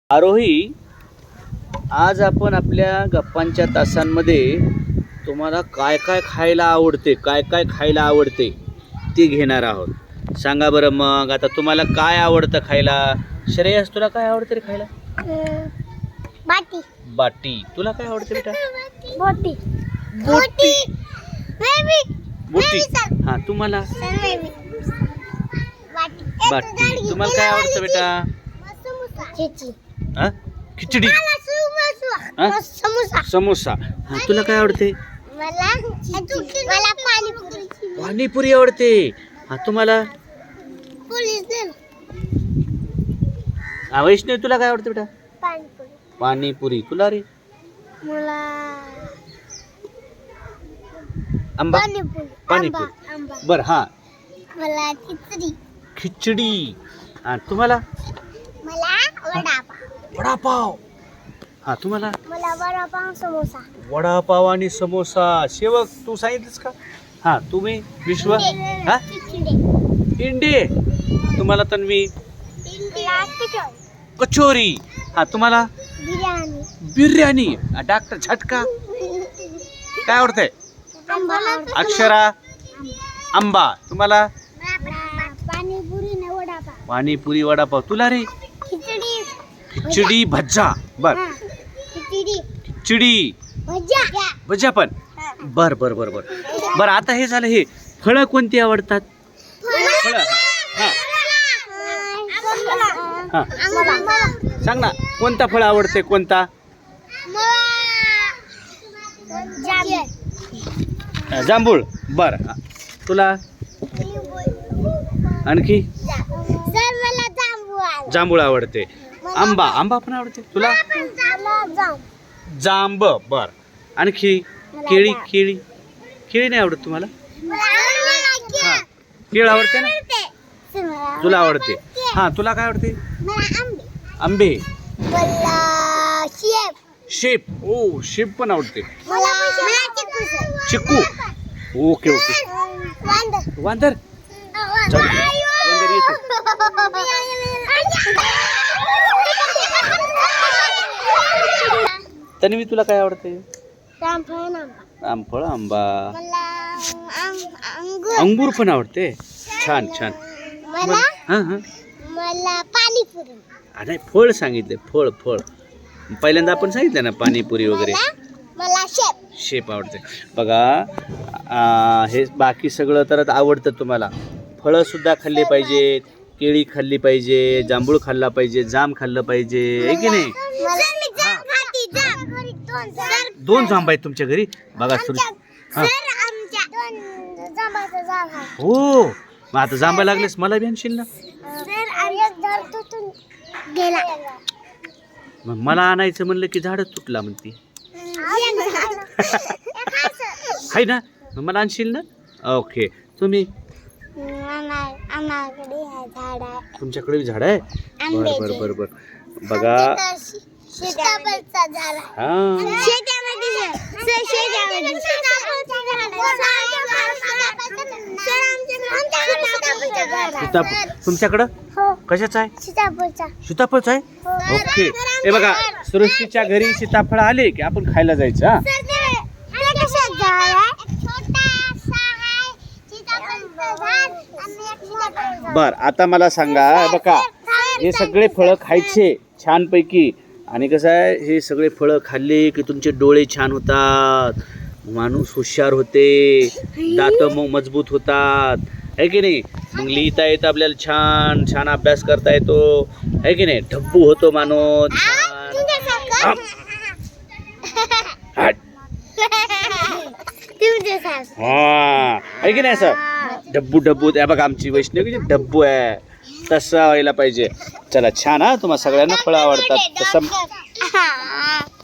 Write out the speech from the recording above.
आरोही, आज आपण आपल्या गप्पांच्या तासांमध्ये तुम्हाला काय काय खायला आवडते ते घेणार आहोत. सांगा बरं मग, आता तुम्हाला काय आवडतं खायला? श्रेयस, तुला काय आवडतं रे खायला? बाटी. बाटी. तुला काय आवडतं बेटा? बोटी. बोटी. बोटी. बोटी. हा, तुम्हाला बाटी. तुम्हाला काय आवडतं बेटा? हा, खिचडी. हा? समोसा. हा, तुला काय आवडते? मला पाणीपुरी. पाणीपुरी आवडते. हा, तुम्हाला? वैष्णवी, तुला काय आवडतं बेटा? पाणीपुरी. पाणीपुरी. तुला रे? मला आंबा. पाणीपुरी. पाणीपुरी. बर. हा, मला खिचडी. खिचडी. हा, तुम्हाला? मला वडापाव. वडापाव. हा, तुम्हाला? मला वडापाव समोसा. वडापाव आणि समोसा. शेवक, तू सांगितलंस का? हा, तुम्ही? विश्व? हा, इंडे. तुम्हाला? तन्वी? कचोरी. हा, तुम्हाला? बिर्याणी. बिर्याणी. डॉक्टर झटका. काय आवडतंय? अक्षरा? आंबा. तुम्हाला? पाणीपुरी न वडापाव. पाणीपुरी, वडापाव. तुला रे? खिचडी. खिचडी, भज्जा. बर. खिचडी. खिचडी, भज्या. भज्जा पण. बर बर बर बर बर आता हे झालं. हे फळं कोणती आवडतात? फळं. हा हा, सांग ना, कोणता फळ आवडते? कोणता? जांभूळ. बर. तुला? आणखी? जांभूळ आवडते. आंबा पण आवडते. तुला? जांब. बर. आणखी? केळी नाही आवडत तुम्हाला? हा, केळ आवडते ना? तुला आवडते. हा, तुला काय आवडते? आंबे. शेप. ओ, शेप पण आवडते. चिक्कू. Okay okay. वांदर. वांदर येते. तन्वी, तुला काय आवडते? रामफळ, आंबा, अंगूर पण आवडते. छान छान. हा हा, मला पाणीपुरी. अरे फळ सांगितले. फळ. पहिल्यांदा आपण सांगितलं ना पाणीपुरी वगैरे. मला शेप आवडते. बघा, हे बाकी सगळं तर आवडतं तुम्हाला. फळं सुद्धा खाल्ली पाहिजेत. केळी खाल्ली पाहिजे. जांभूळ खाल्ला पाहिजे. जाम खाल्लं पाहिजे, आहे की नाही? दोन जांब आहेत तुमच्या घरी? बघा सुरू. हो, मग आता जांबा लागलेस मला बी आणशील ना? मग मला आणायचं म्हणलं की झाडच तुटला म्हणती. हाय ना, मग मला आणशील ना? ओके. तुम्ही? तुमच्याकडे झाड आहे? बर. बघा, तुमच्याकडं कशाचं आहे? सीताफळचं आहे. ओके. हे बघा, सृष्टीच्या घरी सीताफळ आले की आपण खायला जायचं. हा, बर. आता मला सांगा, बघा, हे सगळे फळं खायचे छानपैकी. आणि कसं आहे, हे सगळे फळं खाल्ले की तुमचे डोळे छान होतात, माणूस हुशार होते, दात मग मजबूत होतात, आहे की नाही? मग लिहिता येतं आपल्याला, छान छान अभ्यास करता येतो, आहे की नाही? ढब्बू होतो माणूस छान. हा, आहे की नाही? असं ढब्बू. त्या बघा, आमची वैष्णवी ढब्बू आहे, तसं व्हायला पाहिजे. चला, छान. हा, तुम्हाला सगळ्यांना फळं आवडतात तसं.